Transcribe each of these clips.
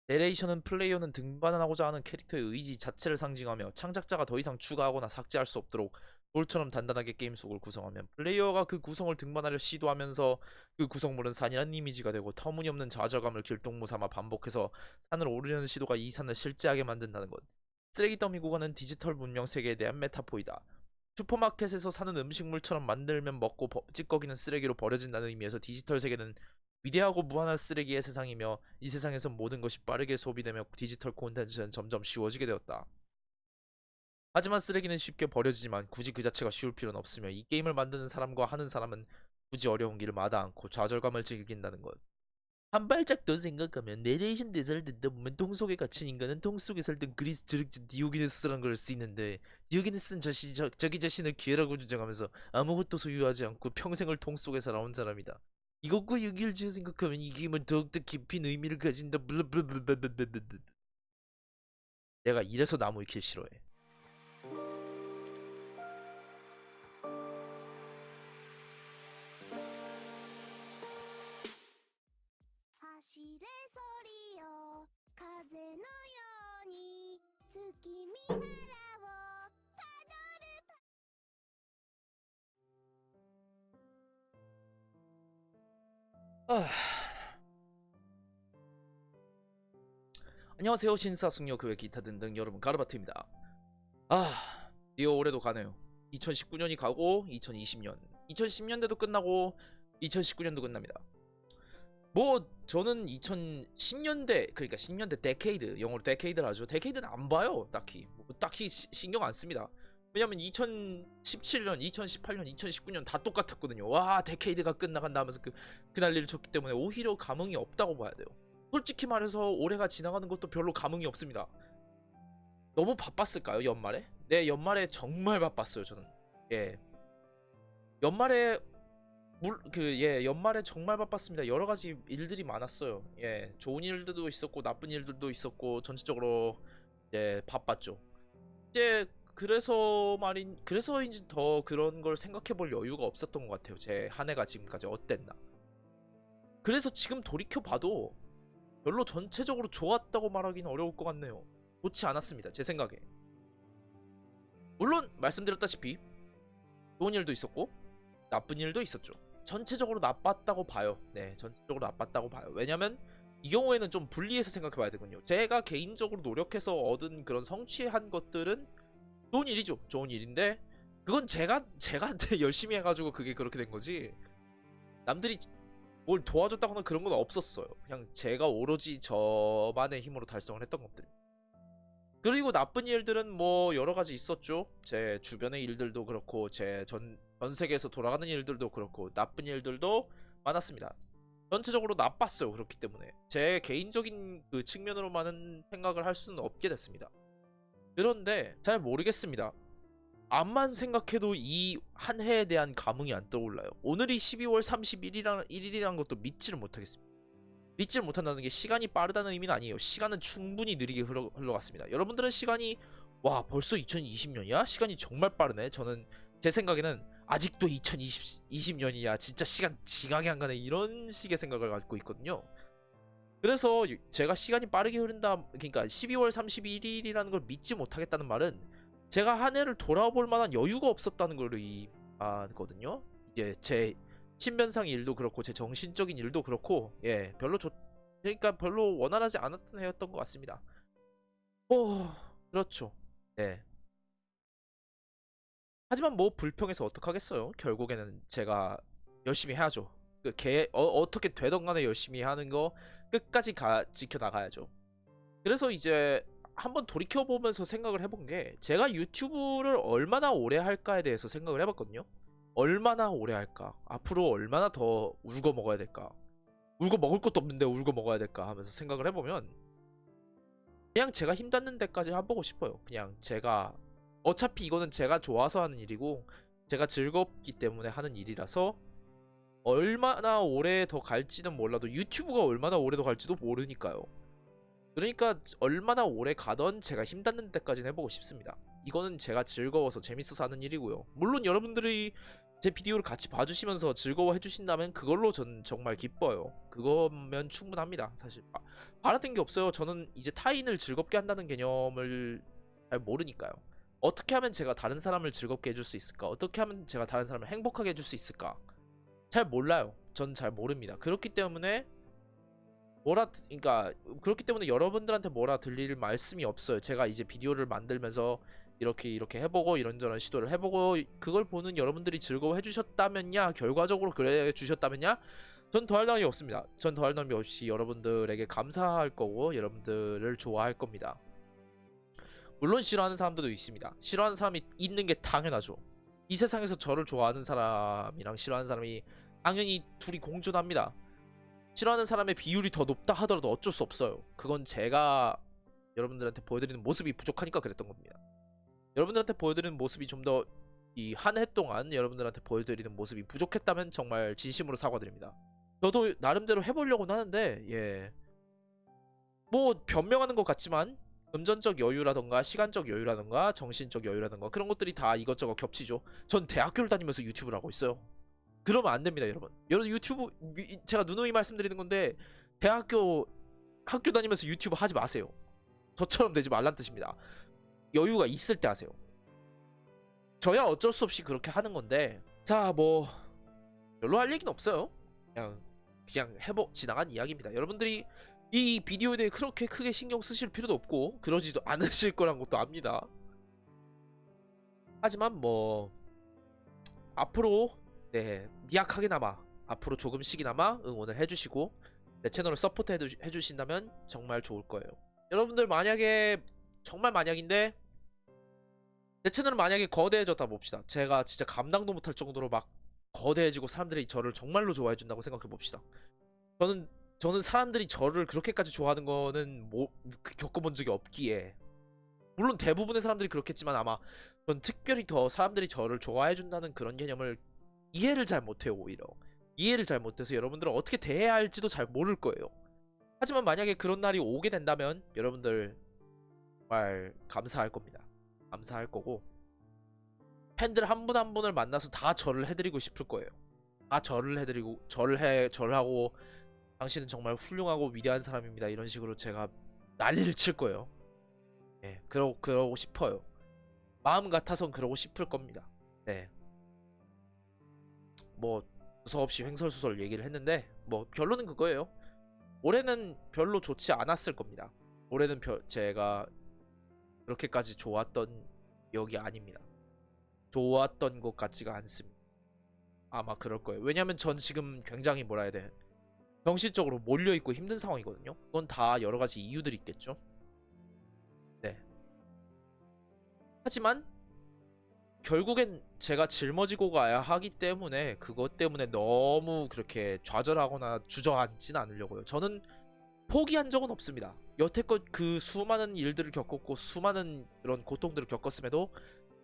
내레이션은 플레이어는 등반하고자 하는 캐릭터의 의지 자체를 상징하며 창작자가 더 이상 추가하거나 삭제할 수 없도록 돌처럼 단단하게 게임 속을 구성하면 플레이어가 그 구성을 등반하려 시도하면서 그 구성물은 산이라는 이미지가 되고 터무니없는 좌절감을 길동무 삼아 반복해서 산을 오르려는 시도가 이 산을 실제하게 만든다는 것. 쓰레기 더미 구간은 디지털 문명 세계에 대한 메타포이다. 슈퍼마켓에서 사는 음식물처럼 만들면 먹고 찌꺼기는 쓰레기로 버려진다는 의미에서 디지털 세계는 위대하고 무한한 쓰레기의 세상이며 이 세상에서 모든 것이 빠르게 소비되며 디지털 콘텐츠는 점점 쉬워지게 되었다. 하지만 쓰레기는 쉽게 버려지지만 굳이 그 자체가 쉬울 필요는 없으며 이 게임을 만드는 사람과 하는 사람은 굳이 어려운 길을 마다 않고 좌절감을 즐긴다는 것. 한 발짝 더 생각하면 내레이션 대사를 듣다 보면 통 속에 갇힌 인간은 통 속에 살던 그리스 저력자 디오게네스라는 걸 수 있는데 디오게네스는 자기 자신을 기회라고 주장하면서 아무것도 소유하지 않고 평생을 통 속에 살아온 사람이다. 이것과 연결지어 생각하면 이 게임은 더욱더 깊은 의미를 가진다. 블라블라블라블라블라. 내가 이래서 나무 위키를 싫어해. 아... 안녕하세요. 신사숙녀 그외 기타 등등 여러분 가르바트입니다. 드디어 올해도 가네요. 2019년이 가고 2020년 2010년대도 끝나고 2019년도 끝납니다. 뭐 저는 2010년대 그러니까 10년대 데케이드 영어로 데케이드를 하죠. 데케이드는 안 봐요. 딱히 신경 안 씁니다. 왜냐면 2017년, 2018년, 2019년 다 똑같았거든요. 와 데케이드가 끝나간다 하면서 그 난리를 쳤기 때문에 오히려 감흥이 없다고 봐야 돼요. 솔직히 말해서 올해가 지나가는 것도 별로 감흥이 없습니다. 너무 바빴을까요 연말에? 네 연말에 정말 바빴어요 저는. 예 연말에 연말에 정말 바빴습니다. 여러 가지 일들이 많았어요. 예, 좋은 일들도 있었고 나쁜 일들도 있었고 전체적으로 바빴죠. 이제 그래서인지 더 그런 걸 생각해 볼 여유가 없었던 것 같아요. 제 한 해가 지금까지 어땠나. 그래서 지금 돌이켜 봐도 별로 전체적으로 좋았다고 말하기는 어려울 것 같네요. 좋지 않았습니다. 제 생각에. 물론 말씀드렸다시피 좋은 일도 있었고 나쁜 일도 있었죠. 전체적으로 나빴다고 봐요. 네, 전체적으로 나빴다고 봐요. 왜냐면 이 경우에는 좀 분리해서 생각해 봐야 되군요. 제가 개인적으로 노력해서 얻은 그런 성취한 것들은 좋은 일이죠. 좋은 일인데 그건 제가 열심히 해가지고 그게 그렇게 된 거지. 남들이 뭘 도와줬다거나 그런 건 없었어요. 그냥 제가 오로지 저만의 힘으로 달성을 했던 것들. 그리고 나쁜 일들은 뭐 여러 가지 있었죠. 제 주변의 일들도 그렇고 전 세계에서 돌아가는 일들도 그렇고 나쁜 일들도 많았습니다. 전체적으로 나빴어요. 그렇기 때문에 제 개인적인 그 측면으로만은 생각을 할 수는 없게 됐습니다. 그런데 잘 모르겠습니다. 암만 생각해도 이 한 해에 대한 감흥이 안 떠올라요. 오늘이 12월 31일이라는 것도 믿지를 못하겠습니다. 믿지를 못한다는 게 시간이 빠르다는 의미는 아니에요. 시간은 충분히 느리게 흘러갔습니다. 여러분들은 시간이 와 벌써 2020년이야? 시간이 정말 빠르네. 저는 제 생각에는 아직도 2020년이야. 진짜 시간 지각이 안 가네. 이런 식의 생각을 갖고 있거든요. 그래서 제가 시간이 빠르게 흐른다. 그러니까 12월 31일이라는 걸 믿지 못하겠다는 말은 제가 한 해를 돌아볼 만한 여유가 없었다는 걸 의미하거든요. 이제 제 신변상 일도 그렇고 제 정신적인 일도 그렇고 그러니까 별로 원활하지 않았던 해였던 것 같습니다. 그렇죠. 네. 하지만 뭐 불평해서 어떡하겠어요. 결국에는 제가 열심히 해야죠. 어떻게 되던 간에 열심히 하는 거 끝까지 지켜나가야죠. 그래서 이제 한번 돌이켜보면서 생각을 해본 게 제가 유튜브를 얼마나 오래 할까에 대해서 생각을 해봤거든요. 얼마나 오래 할까? 앞으로 얼마나 더 울고 먹어야 될까? 울고 먹을 것도 없는데 울고 먹어야 될까 하면서 생각을 해보면 그냥 제가 힘닿는 데까지 해보고 싶어요. 그냥 제가 어차피 이거는 제가 좋아서 하는 일이고 제가 즐겁기 때문에 하는 일이라서 얼마나 오래 더 갈지는 몰라도 유튜브가 얼마나 오래 더 갈지도 모르니까요. 그러니까 얼마나 오래 가던 제가 힘닿는 데까지는 해보고 싶습니다. 이거는 제가 즐거워서 재밌어서 하는 일이고요. 물론 여러분들이 제 비디오를 같이 봐주시면서 즐거워해 주신다면 그걸로 전 정말 기뻐요. 그거면 충분합니다. 사실 바라는 게 없어요. 저는 이제 타인을 즐겁게 한다는 개념을 잘 모르니까요. 어떻게 하면 제가 다른 사람을 즐겁게 해줄 수 있을까? 어떻게 하면 제가 다른 사람을 행복하게 해줄 수 있을까? 잘 몰라요. 전 잘 모릅니다. 그렇기 때문에 그러니까 그렇기 때문에 여러분들한테 뭐라 들릴 말씀이 없어요. 제가 이제 비디오를 만들면서 이렇게 해보고 이런저런 시도를 해보고 그걸 보는 여러분들이 즐거워해 주셨다면야, 결과적으로 그래 주셨다면야, 전 더할 나위 없습니다. 전 더할 나위 없이 여러분들에게 감사할 거고 여러분들을 좋아할 겁니다. 물론 싫어하는 사람들도 있습니다. 싫어하는 사람이 있는 게 당연하죠. 이 세상에서 저를 좋아하는 사람이랑 싫어하는 사람이 당연히 둘이 공존합니다. 싫어하는 사람의 비율이 더 높다 하더라도 어쩔 수 없어요. 그건 제가 여러분들한테 보여드리는 모습이 부족하니까 그랬던 겁니다. 여러분들한테 보여드리는 모습이 좀 더 이 한 해 동안 여러분들한테 보여드리는 모습이 부족했다면 정말 진심으로 사과드립니다. 저도 나름대로 해보려고는 하는데 뭐 변명하는 것 같지만 금전적 여유라던가 시간적 여유라던가 정신적 여유라던가 그런 것들이 다 이것저것 겹치죠. 전 대학교를 다니면서 유튜브를 하고 있어요. 그러면 안 됩니다, 여러분. 여러분 유튜브 제가 누누이 말씀드리는 건데 학교 다니면서 유튜브 하지 마세요. 저처럼 되지 말란 뜻입니다. 여유가 있을 때 하세요. 저야 어쩔 수 없이 그렇게 하는 건데 자, 뭐 별로 할 얘기는 없어요. 그냥 지나간 이야기입니다. 여러분들이 이 비디오에 대해 그렇게 크게 신경 쓰실 필요도 없고 그러지도 않으실 거란 것도 압니다. 하지만 뭐 앞으로 미약하게나마 앞으로 조금씩이나마 응원을 해주시고 내 채널을 서포트 해주신다면 정말 좋을 거예요. 여러분들 만약에 정말 만약인데 내 채널은 만약에 거대해졌다 봅시다. 제가 진짜 감당도 못할 정도로 막 거대해지고 사람들이 저를 정말로 좋아해준다고 생각해 봅시다. 저는 사람들이 저를 그렇게까지 좋아하는 거는 겪어본 적이 없기에, 물론 대부분의 사람들이 그렇겠지만 아마 전 특별히 더 사람들이 저를 좋아해준다는 그런 개념을 이해를 잘 못해요. 오히려 이해를 잘 못해서 여러분들은 어떻게 대해야 할지도 잘 모를 거예요. 하지만 만약에 그런 날이 오게 된다면 여러분들 정말 감사할 겁니다. 감사할 거고 팬들 한 분 한 분을 만나서 다 절을 해드리고 싶을 거예요. 다 절을 해드리고 절하고 당신은 정말 훌륭하고 위대한 사람입니다. 이런 식으로 제가 난리를 칠 거예요. 그러고 싶어요. 마음 같아선 그러고 싶을 겁니다. 네. 뭐 두서없이 횡설수설 얘기를 했는데 뭐 결론은 그거예요. 올해는 별로 좋지 않았을 겁니다. 올해는 제가 그렇게까지 좋았던 기억이 아닙니다. 좋았던 것 같지가 않습니다. 아마 그럴 거예요. 왜냐면 전 지금 굉장히 뭐라 해야 돼, 정신적으로 몰려있고 힘든 상황이거든요. 그건 다 여러가지 이유들이 있겠죠. 네. 하지만 결국엔 제가 짊어지고 가야 하기 때문에 그것 때문에 너무 그렇게 좌절하거나 주저앉진 않으려고요. 저는 포기한 적은 없습니다. 여태껏 그 수많은 일들을 겪었고 수많은 그런 고통들을 겪었음에도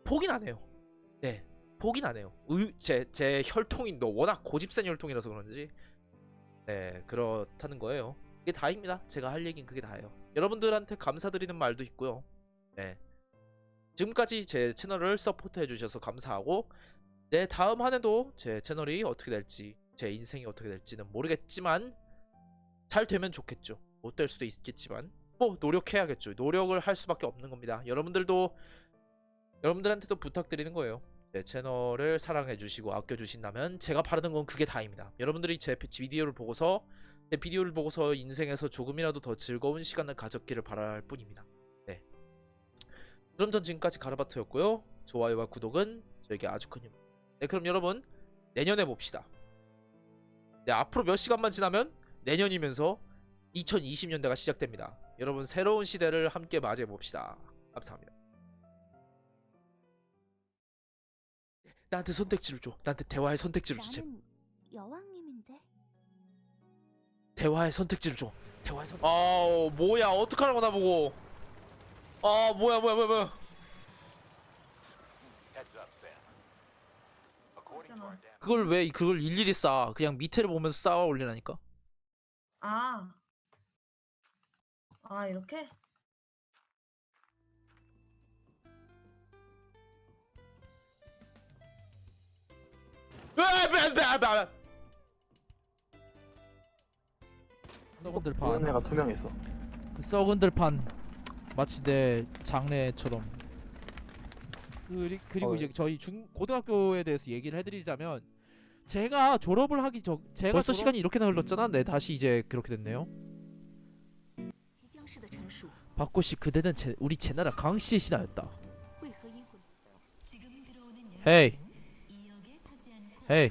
포기는 안 해요. 네, 포기는 안 해요. 제 혈통이 워낙 고집센 혈통이라서 그런지 그렇다는 거예요. 그게 다입니다. 제가 할 얘기는 그게 다예요. 여러분들한테 감사드리는 말도 있고요. 네, 지금까지 제 채널을 서포트 해주셔서 감사하고 다음 한 해도 제 채널이 어떻게 될지 제 인생이 어떻게 될지는 모르겠지만 잘 되면 좋겠죠. 못 될 수도 있겠지만 뭐 노력해야겠죠. 노력을 할 수밖에 없는 겁니다. 여러분들한테도 부탁드리는 거예요. 제 채널을 사랑해주시고 아껴주신다면 제가 바라는 건 그게 다입니다. 여러분들이 제 비디오를 보고서 인생에서 조금이라도 더 즐거운 시간을 가졌기를 바랄 뿐입니다. 네. 그럼 전 지금까지 가르바토였고요. 좋아요와 구독은 저에게 아주 큰 힘. 네, 그럼 여러분 내년에 봅시다. 네, 앞으로 몇 시간만 지나면 내년이면서 2020년대가 시작됩니다. 여러분 새로운 시대를 함께 맞이해 봅시다. 감사합니다. 나한테 선택지를 줘. 나한테 대화의 선택지를 줘. 나는 여왕님인데. 대화의 선택지를 줘. 대화의 선. 뭐야? 어떡하라고 나보고? 뭐야? 그걸 일일이 쌓아? 그냥 밑에를 보면서 쌓아 올리라니까. 아, 이렇게? 썩은들 보는 판. 애가 2명 있어. 썩은들 판. 마치 내 장래처럼. 그리고 이제 저희 고등학교에 대해서 얘기를 해드리자면 제가 졸업을 하기 전 제가 벌써 시간이 이렇게나 흘렀잖아. 네, 다시 이제 그렇게 됐네요. 박구 씨 그대는 우리 제나라 강 씨의 신하였다. 헤이 헤이